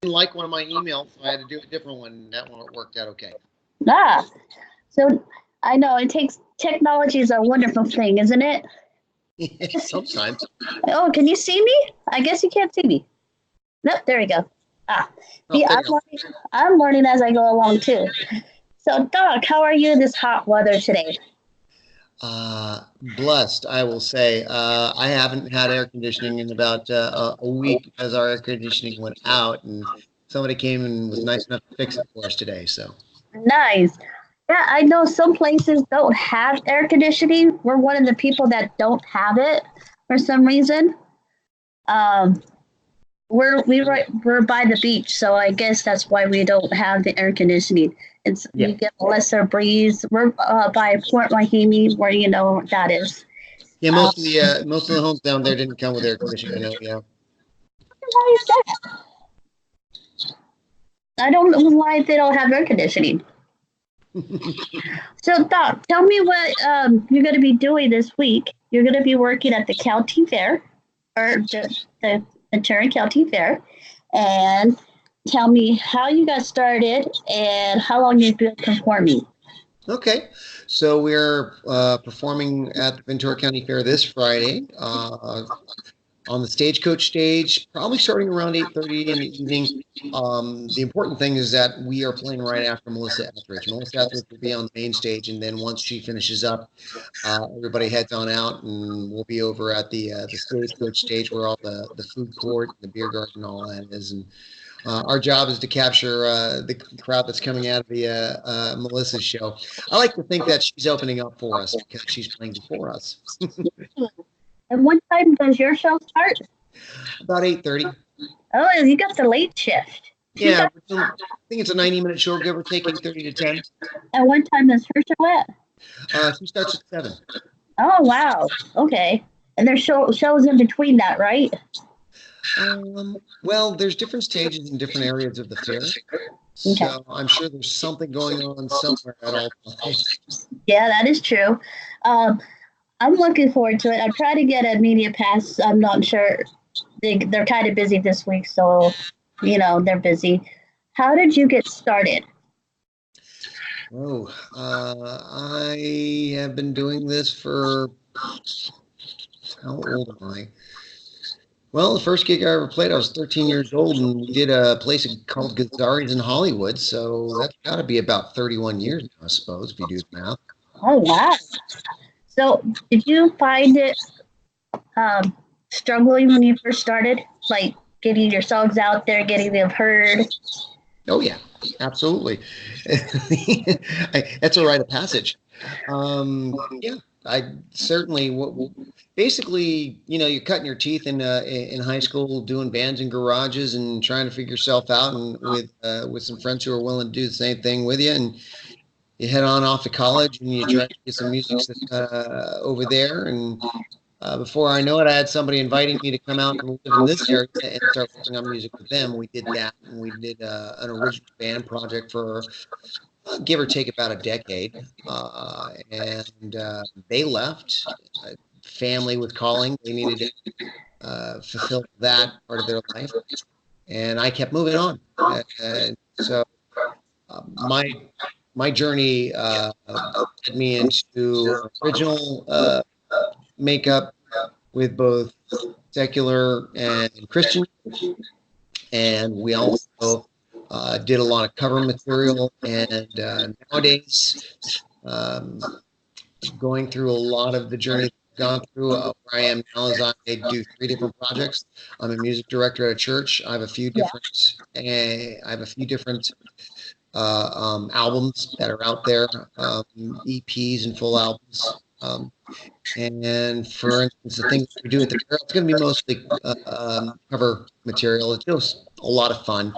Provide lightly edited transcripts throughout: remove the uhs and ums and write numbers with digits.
didn't like one of my emails, so I had to do a different one. And that one worked out okay. Ah, so I know it takes technology is a wonderful thing, isn't it? Sometimes. Oh, can you see me? I guess you can't see me. Nope, there we go. Ah, Oh, see, there you go. I'm learning as I go along too. So, Doc, how are you this hot weather today? Blessed, I will say. I haven't had air conditioning in about a week because our air conditioning went out, and somebody came and was nice enough to fix it for us today. So, Nice. Yeah, I know some places don't have air conditioning. We're one of the people that don't have it for some reason. Um, we're by the beach, so I guess that's why we don't have the air conditioning. It's yeah, we get lesser breeze. We're by Fort Mahimi, where you know that is. yeah. Uh, Most of the homes down there didn't come with air conditioning. I know. Yeah. why is that? I don't know why they don't have air conditioning. So, Doc, tell me what you're going to be doing this week. You're going to be working at the county fair, or the Ventura County Fair, and tell me how you got started and how long you've been performing. Okay, so we're performing at the Ventura County Fair this Friday on the Stagecoach stage, probably starting around 8:30 in the evening. The important thing is that we are playing right after Melissa Etheridge. Melissa Etheridge will be on the main stage, and then once she finishes up, everybody heads on out, and we'll be over at the Stagecoach stage where all the food court, the beer garden, all that is, and our job is to capture the crowd that's coming out of the Melissa's show. I like to think that she's opening up for us because she's playing before us. And what time does your show start? About 8:30. Oh, you got the late shift. She Yeah, got. I think it's a 90-minute show, give or take 8:30 to 10. And what time does her show at? She starts at 7. Oh, wow. Okay. And there's shows in between that, right? Well, there's different stages in different areas of the fair, Okay. so I'm sure there's something going on somewhere at all times. Yeah, that is true. Um, I'm looking forward to it. I'm trying to get a media pass. I'm not sure. They're kind of busy this week, so they're busy. How did you get started? Oh, I have been doing this for how old am I? Well, the first gig I ever played, I was 13 years old, and we did a place called Gazzari's in Hollywood. So that's got to be about 31 years now, I suppose, if you do the math. Oh, wow. So, did you find it um, struggling when you first started? Like getting your songs out there, getting them heard? Oh, yeah, absolutely. That's a rite of passage. Yeah, I certainly, basically, you're cutting your teeth in high school doing bands in garages and trying to figure yourself out, and with some friends who are willing to do the same thing with you, and you head on off to college and you try to get some music over there. And before I know it, I had somebody inviting me to come out and live in this area and start working on music with them. We did that, and we did an original band project for give or take about a decade. And they left. Family was calling; they needed to fulfill that part of their life, and I kept moving on. And so my journey led me into original makeup with both secular and Christian, and we also did a lot of cover material. And nowadays, um, going through a lot of the journey that I've gone through, where I am now is I do 3 different projects. I'm a music director at a church. I have a few Yeah. different albums that are out there, EPs and full albums. And for instance, the things we do at the fair, it's going to be mostly cover material. It's just a lot of fun,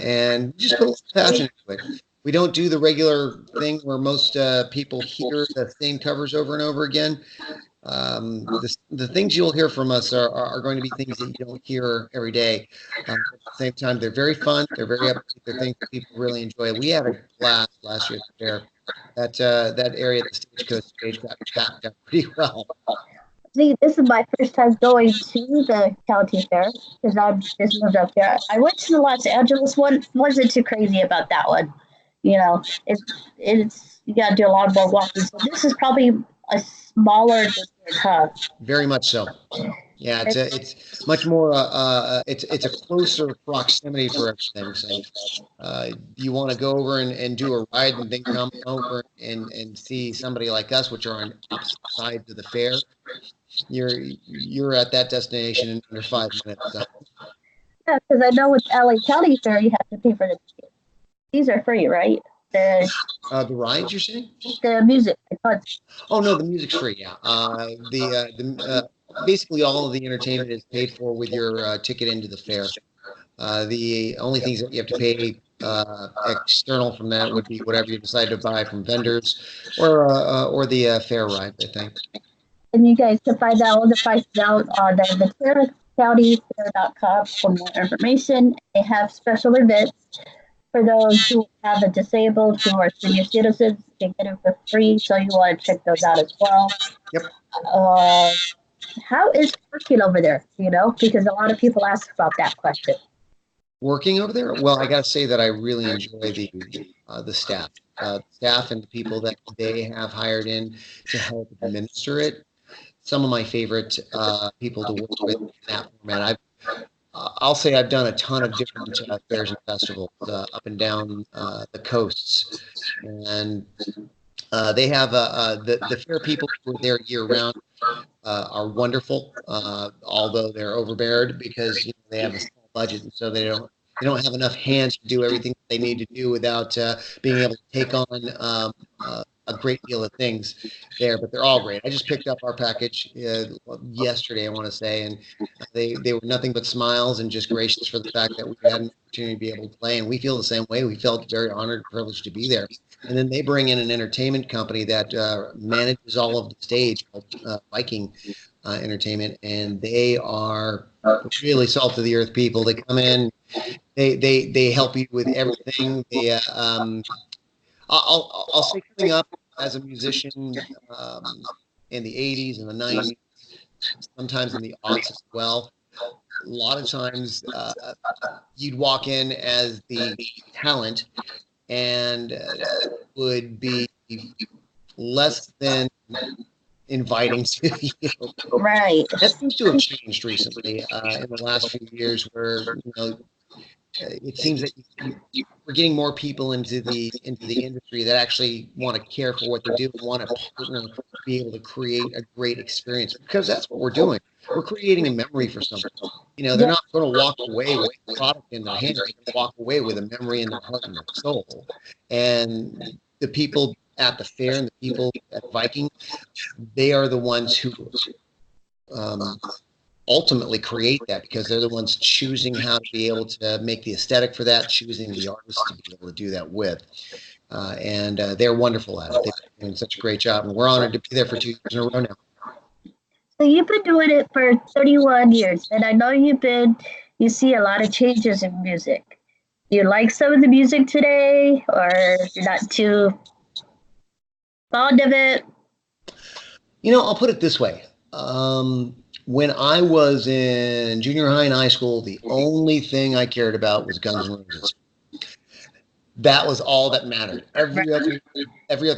and we just put a lot of passion into it. We don't do the regular thing where most people hear the same covers over and over again. The things you'll hear from us are going to be things that you don't hear every day. At the same time, they're very fun. They're very upbeat. They're things that people really enjoy. We had a blast last year at the fair. That area at the Stagecoach stage got packed up pretty well. See, this is my first time going to the county fair because I just moved up here. I went to the Los Angeles one. Wasn't too crazy about that one. You know, it's you got to do a lot more walking. So this is probably a smaller district, huh? Very much so. Yeah, it's much more it's a closer proximity for everything. So you want to go over and do a ride and then come over and see somebody like us, which are on opposite sides of the fair. You're at that destination in under 5 minutes. So. Yeah, because I know with LA County Fair you have to pay for the tickets. These are free, right? The rides you're saying? The music, the concert. Oh no, the music's free. Yeah. Basically all of the entertainment is paid for with your ticket into the fair. The only things that you have to pay external from that would be whatever you decide to buy from vendors or the fair ride, I think. And you guys can find out all the prices out on the VenturaCountyFair.com for more information. They have special events for those who have a disabled who are senior citizens. They get it for free, so you want to check those out as well. Yep. How is working over there? You know, because a lot of people ask about that question. Working over there? Well, I got to say that I really enjoy the staff, staff and the people that they have hired in to help administer it. Some of my favorite people to work with in that format. I'll say I've done a ton of different fairs and festivals up and down the coasts, and they have the fair people who are there year round are wonderful, although they're overbeared because they have a small budget, and so they don't have enough hands to do everything they need to do without being able to take on a great deal of things there, but they're all great. I just picked up our package yesterday, I want to say, and they were nothing but smiles and just gracious for the fact that we had an opportunity to be able to play. And we feel the same way. We felt very honored and privileged to be there. And then they bring in an entertainment company that manages all of the stage called Viking Entertainment, and they are really salt of the earth people. They come in, they help you with everything. I'll say coming up as a musician in the 80s and the 90s, sometimes in the aughts as well. A lot of times you'd walk in as the talent and would be less than inviting to you. Right. That seems to have changed recently in the last few years where, it seems that we're getting more people into the industry that actually want to care for what they do and want to partner to be able to create a great experience, because that's what we're doing. We're creating a memory for someone. They're not going to walk away with a product in their hand. They're going to walk away with a memory in their heart and their soul. And the people at the fair and the people at Viking, they are the ones who ultimately create that, because they're the ones choosing how to be able to make the aesthetic for that, choosing the artists to be able to do that with. And they're wonderful at it. They've been doing such a great job, and we're honored to be there for 2 years in a row now. So you've been doing it for 31 years, and I know you see a lot of changes in music. Do you like some of the music today, or you're not too fond of it? I'll put it this way. When I was in junior high and high school, the only thing I cared about was Guns N' Roses. That was all that mattered. Every other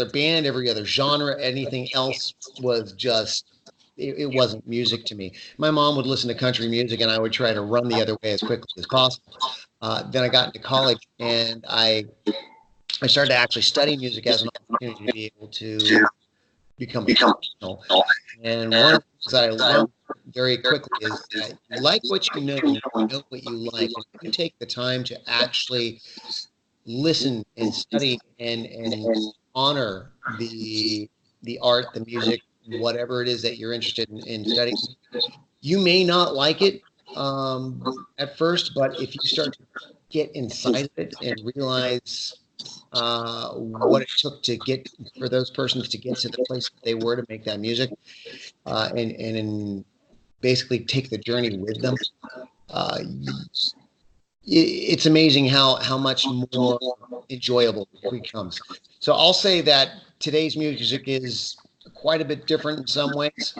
band, every other genre, anything else was just, it wasn't music to me. My mom would listen to country music, and I would try to run the other way as quickly as possible. Then I got into college, and I started to actually study music as an opportunity to be able to become a professional. And one of the things that I learned very quickly is that you like what you know what you like. And if you take the time to actually listen and study and honor the art, the music, whatever it is that you're interested in studying, you may not like it at first, but if you start to get inside of it and realize what it took to get for those persons to get to the place that they were to make that music, and basically take the journey with them. It's amazing how much more enjoyable it becomes. So I'll say that today's music is quite a bit different in some ways.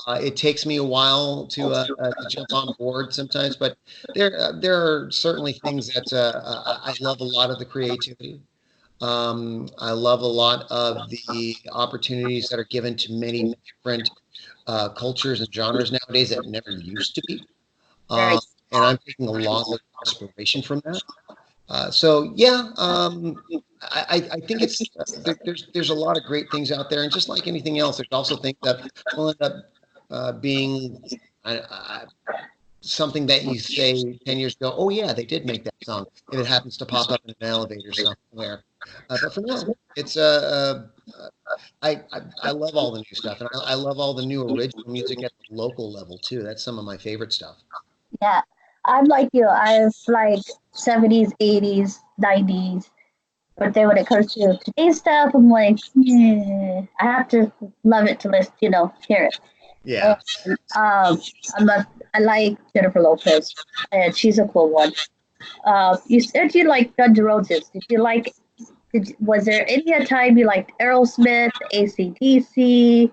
It takes me a while to jump on board sometimes, but there are certainly things that I love a lot of the creativity. I love a lot of the opportunities that are given to many different cultures and genres nowadays that never used to be. Very. And I'm taking a lot of inspiration from that. So yeah, I think it's there's a lot of great things out there, and just like anything else, there's also things that will end up being something that you say 10 years ago. Oh yeah, they did make that song. If it happens to pop up in an elevator somewhere, but for now, it's I love all the new stuff, and I love all the new original music at the local level too. That's some of my favorite stuff. Yeah, I'm like you. I like 70s, 80s, 90s. But then when it comes to today's stuff, I'm like, I have to love it to listen, hear it. Yeah. And, I like Jennifer Lopez, and she's a cool one. You said you like Guns N' Roses. Did you like? Was there any time you liked Aerosmith, AC/DC?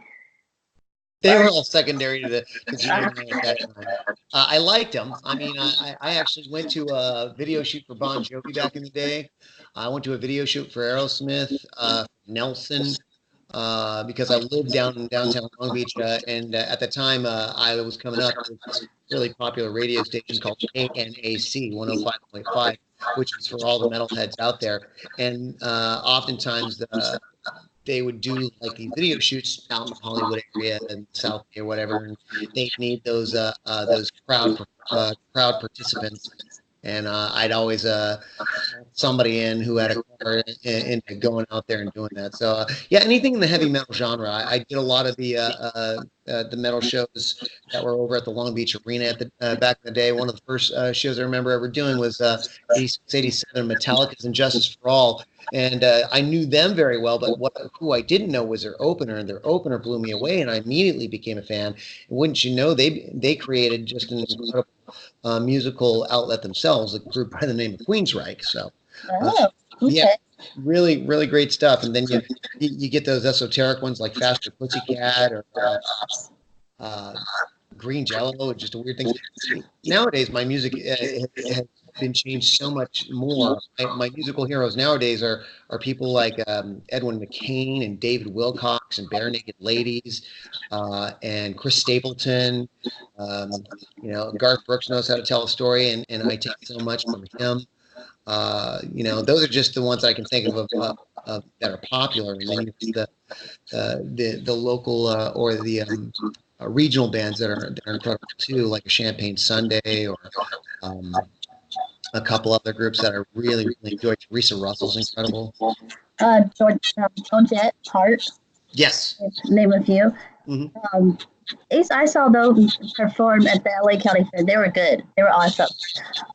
They were all secondary to the junior high at that time. I liked them. I mean, I actually went to a video shoot for Bon Jovi back in the day. I went to a video shoot for Aerosmith, Nelson, because I lived down in downtown Long Beach, and at the time I was coming up with this really popular radio station called ANAC 105.5, which is for all the metalheads out there. And oftentimes they would do like these video shoots out in the Hollywood area and South Bay or whatever, and they need those crowd participants. And I'd always somebody in who had a car into going out there and doing that. So yeah, anything in the heavy metal genre. I did a lot of the metal shows that were over at the Long Beach Arena at the back in the day. One of the first shows I remember ever doing was 87 Metallica's "And Justice for All." And I knew them very well, but who I didn't know was their opener, and their opener blew me away, and I immediately became a fan. And wouldn't you know, they created just an incredible musical outlet themselves, a group by the name of Queensryche. So, Okay. yeah, really, really great stuff. And then you get those esoteric ones like Faster Pussycat or Green Jello, just a weird thing. Nowadays, my music has been changed so much more. My musical heroes nowadays are people like Edwin McCain and David Wilcox and Bare Naked Ladies and Chris Stapleton. Garth Brooks knows how to tell a story, and I take so much from him. Those are just the ones I can think of that are popular. And then you get the local or the regional bands that are incredible too, like a Champagne Sunday or a couple other groups that I really, really enjoy. Teresa Russell's incredible. Georgette Hart. Yes. Name a few. Mm-hmm. I saw those perform at the LA County Fair. They were good. They were awesome.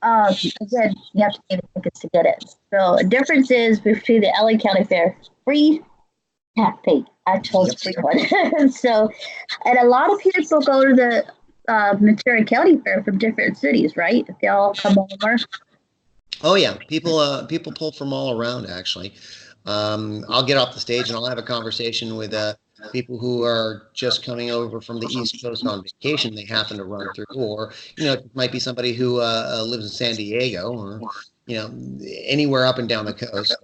Again, you have to pay the tickets to get it. So the difference is between the LA County Fair, free, half paid. I chose free one. So, and a lot of people go to the Ventura County Fair from different cities, right? They all come over. Oh yeah, people pull from all around. Actually, I'll get off the stage and I'll have a conversation with people who are just coming over from the East Coast on vacation. They happen to run through, or it might be somebody who lives in San Diego, or anywhere up and down the coast.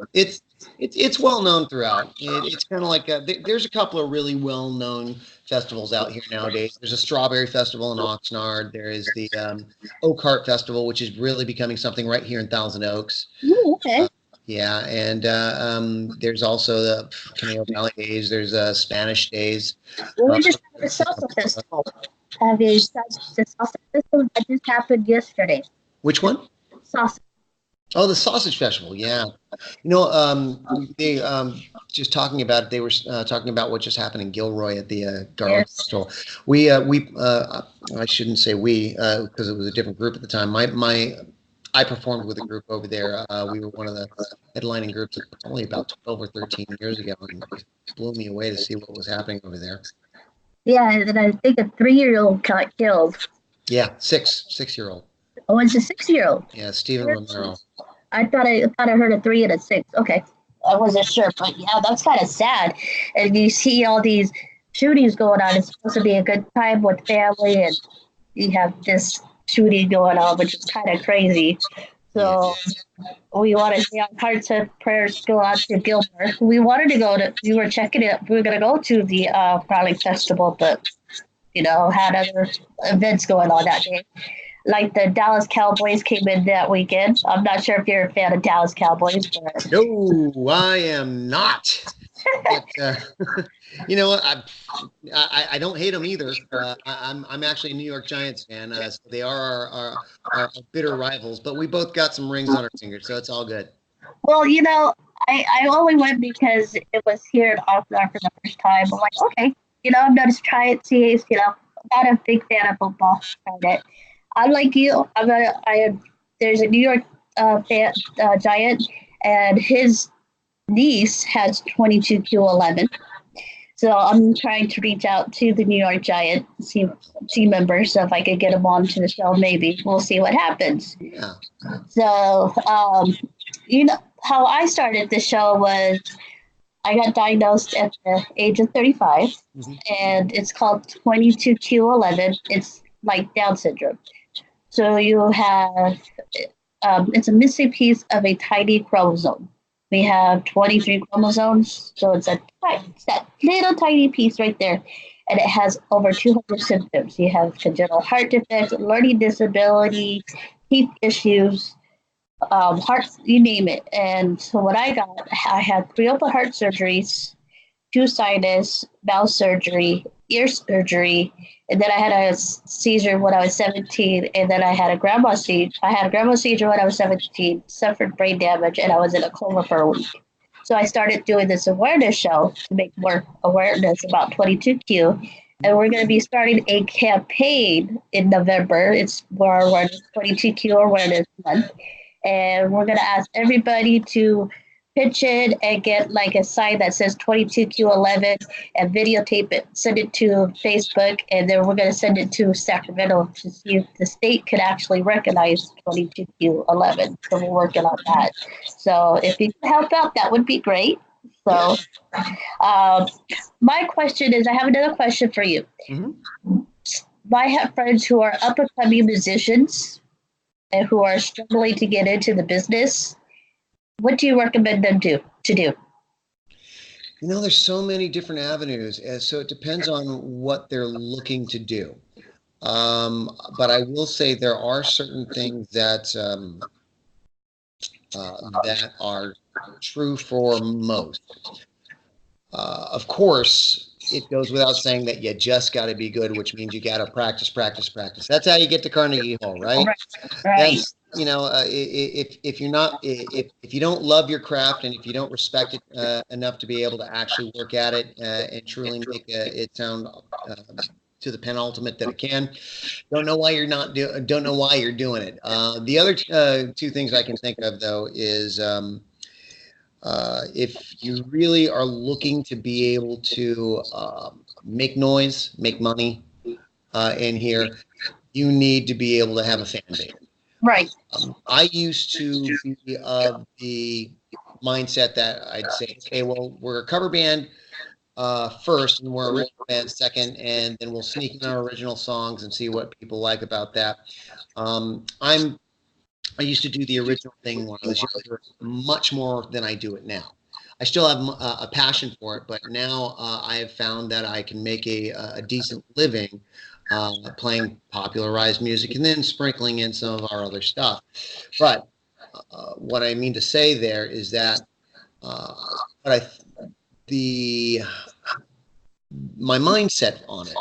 It's well known throughout. It's kind of like there's a couple of really well known festivals out here nowadays. There's a Strawberry Festival in Oxnard. There is the Oak Heart Festival, which is really becoming something right here in Thousand Oaks. Ooh, okay. Yeah, and there's also the Caneo Valley Days. There's Spanish Days. Well, we just had the Salsa Festival. Have you the Salsa Festival that just happened yesterday? Which one? Salsa. Oh, the Sausage Festival. Yeah, they just talking about it. They were talking about what just happened in Gilroy at the Garlic Festival. I shouldn't say we because it was a different group at the time. I performed with a group over there. We were one of the headlining groups probably about 12 or 13 years ago, and it blew me away to see what was happening over there. Yeah, and I think a 3-year-old got killed. Yeah, six-year-old. Oh, it's a 6-year-old. Yeah, Stephen Romero. I thought I heard a 3 and a 6. Okay, I wasn't sure, but yeah, that's kind of sad. And you see all these shootings going on. It's supposed to be a good time with family, and you have this shooting going on, which is kind of crazy. Yeah. So we want to see our hearts and prayers go out to Gilmore. We wanted to go to, we were checking it. We were going to go to the Frolic Festival, but had other events going on that day. Like the Dallas Cowboys came in that weekend. I'm not sure if you're a fan of Dallas Cowboys, but No, I am not. But you know what? I don't hate them either. I'm actually a New York Giants fan, so they are our bitter rivals. But we both got some rings on our fingers, so it's all good. well, I only went because it was here in Oxnard for the first time. I'm like, okay, I'm going to try it, see, I'm not a big fan of football. Tried it. Unlike you, there's a New York Giant, and his niece has 22Q11. So I'm trying to reach out to the New York Giant team members, so if I could get them on to the show, maybe we'll see what happens. Yeah. So, how I started the show was I got diagnosed at the age of 35, and it's called 22Q11. It's like Down syndrome. So you have, it's a missing piece of a tiny chromosome. We have 23 chromosomes, so it's that little tiny piece right there, and it has over 200 symptoms. You have congenital heart defects, learning disability, teeth issues, heart, you name it. And so what I had 3 open heart surgeries, 2 sinus, mouth surgery, ear surgery, and then I had a seizure when I was 17, and then I had a grandma seizure. I had a grandma seizure when I was 17, suffered brain damage, and I was in a coma for a week. So I started doing this awareness show to make more awareness about 22Q. And we're going to be starting a campaign in November. It's for our 22Q Awareness Month. And we're going to ask everybody to pitch in and get like a sign that says 22Q11 and videotape it, send it to Facebook, and then we're going to send it to Sacramento to see if the state could actually recognize 22Q11. So we're working on that. So if you can help out, that would be great. So my question is, I have another question for you. Mm-hmm. I have friends who are up and coming musicians and who are struggling to get into the business. What do you recommend them to do? There's so many different avenues, so it depends on what they're looking to do. But I will say there are certain things that that are true for most. Of course, it goes without saying that you just got to be good, which means you got to practice. That's how you get to Carnegie Hall, right? Right. That's, if you're not, if you don't love your craft and if you don't respect it enough to be able to actually work at it and truly make it sound to the penultimate that it can, don't know why you're doing it. The other 2 things I can think of though is if you really are looking to be able to make noise, make money in here, you need to be able to have a fan base. Right. I used to be of the mindset that I'd say, okay, well, we're a cover band first, and we're a original band second, and then we'll sneak in our original songs and see what people like about that. I used to do the original thing when I was younger, much more than I do it now. I still have a passion for it, but now I have found that I can make a decent living playing popularized music and then sprinkling in some of our other stuff. But what I mean to say there is that my mindset on it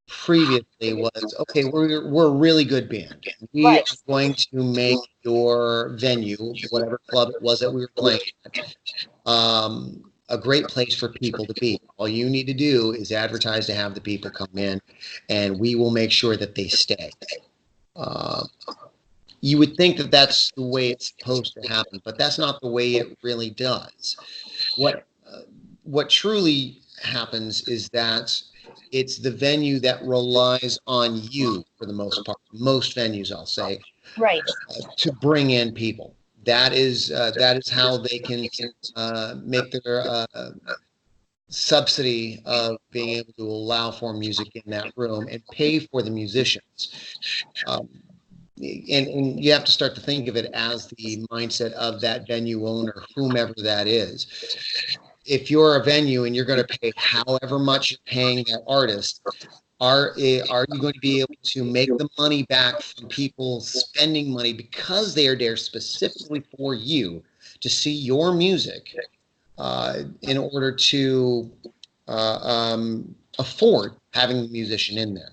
previously was, okay, we're a really good band. We are going to make your venue, whatever club it was that we were playing at, a great place for people to be. All you need to do is advertise to have the people come in, and we will make sure that they stay. You would think that that's the way it's supposed to happen, but that's not the way it really does. What truly happens is that it's the venue that relies on you for the most part. Most venues, I'll say, right, to bring in people. That is how they can make subsidy of being able to allow for music in that room and pay for the musicians. Um, and you have to start to think of it as the mindset of that venue owner, whomever that is. If you're a venue and you're going to pay however much you're paying that artist, are you going to be able to make the money back from people spending money because they are there specifically for you to see your music in order to afford having the musician in there?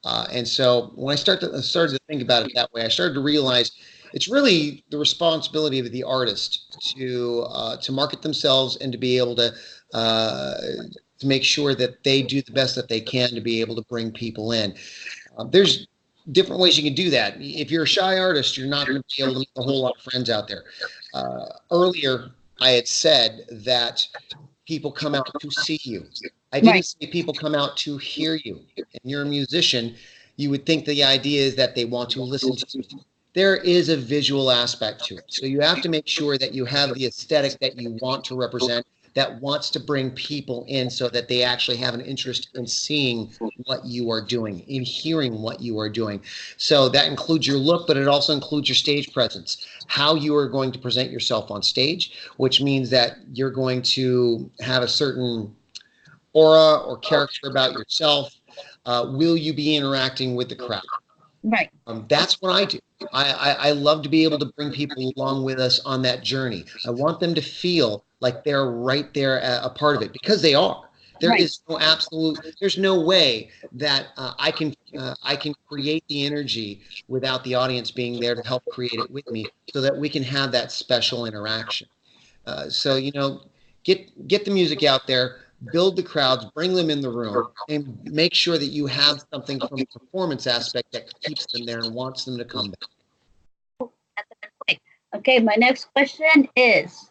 And so when I started to think about it that way, I started to realize it's really the responsibility of the artist to market themselves and to be able to make sure that they do the best that they can to be able to bring people in. There's different ways you can do that. If you're a shy artist, you're not going to be able to make a whole lot of friends out there. Earlier, I had said that people come out to see you. I didn't say people come out to hear you. And you're a musician, you would think the idea is that they want to listen to you. There is a visual aspect to it. So you have to make sure that you have the aesthetic that you want to represent, that wants to bring people in so that they actually have an interest in seeing what you are doing, in hearing what you are doing. So that includes your look, but it also includes your stage presence, how you are going to present yourself on stage, which means that you're going to have a certain aura or character about yourself. Will you be interacting with the crowd? Right. That's what I do. I love to be able to bring people along with us on that journey. I want them to feel like they're right there, a part of it, because they are. There is no absolute. There's no way that I can create the energy without the audience being there to help create it with me, so that we can have that special interaction. So get the music out there, build the crowds, bring them in the room, and make sure that you have something from the performance aspect that keeps them there and wants them to come back. That's a good point. Okay, my next question is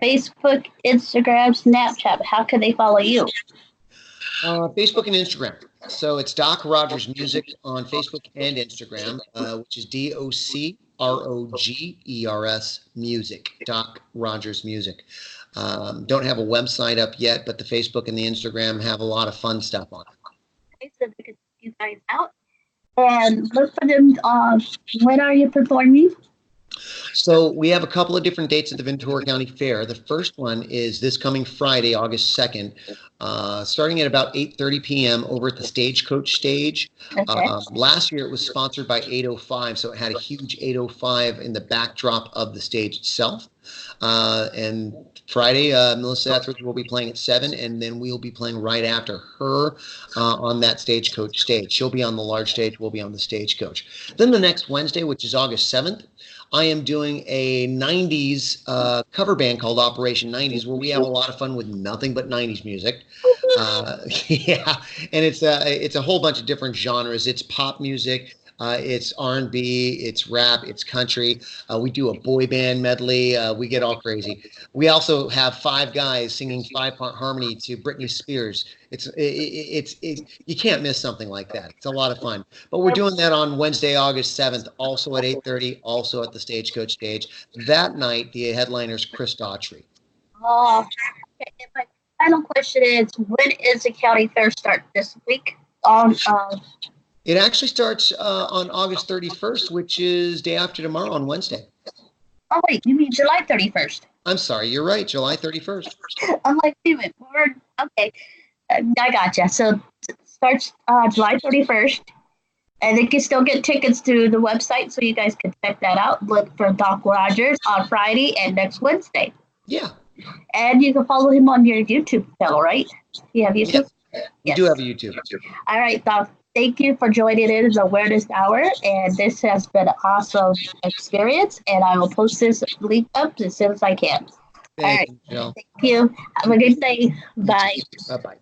Facebook, Instagram, Snapchat. How can they follow you? Facebook and Instagram. So it's Doc Rogers Music on Facebook and Instagram, which is DOCROGERS Music, Doc Rogers Music. Don't have a website up yet, but the Facebook and the Instagram have a lot of fun stuff on it. Okay, so they can check you guys out and look for them. When are you performing? So we have a couple of different dates at the Ventura County Fair. The first one is this coming Friday, August 2nd, starting at about 8:30 p.m. over at the Stagecoach Stage. Okay. Last year it was sponsored by 805, so it had a huge 805 in the backdrop of the stage itself. And Friday, Melissa Etheridge will be playing at 7, and then we'll be playing right after her on that Stagecoach stage. She'll be on the large stage, we'll be on the Stagecoach. Then the next Wednesday, which is August 7th, I am doing a 90s cover band called Operation 90s, where we have a lot of fun with nothing but 90s music. Yeah, and it's a whole bunch of different genres. It's pop music. It's R&B, it's rap, it's country. We do a boy band medley. We get all crazy. We also have 5 guys singing 5-part harmony to Britney Spears. You can't miss something like that. It's a lot of fun. But we're doing that on Wednesday, August 7th, also at 8:30, also at the Stagecoach stage. That night, the headliner's Chris Daughtry. Oh, okay. And my final question is, when is the county fair start this week? It actually starts on August 31st, which is day after tomorrow on Wednesday. Oh, wait, you mean July 31st? I'm sorry, you're right, July 31st. I'm like, wait a minute, okay. I gotcha. So it starts July 31st, and they can still get tickets through the website, so you guys can check that out. Look for Doc Rogers on Friday and next Wednesday. Yeah. And you can follow him on your YouTube channel, right? You have YouTube? Yes. We do have a YouTube. All right, Doc. Thank you for joining in the Awareness Hour, and this has been an awesome experience, and I will post this link up as soon as I can. Thank you, Jill. Thank you. Have a good day. Bye. Bye-bye.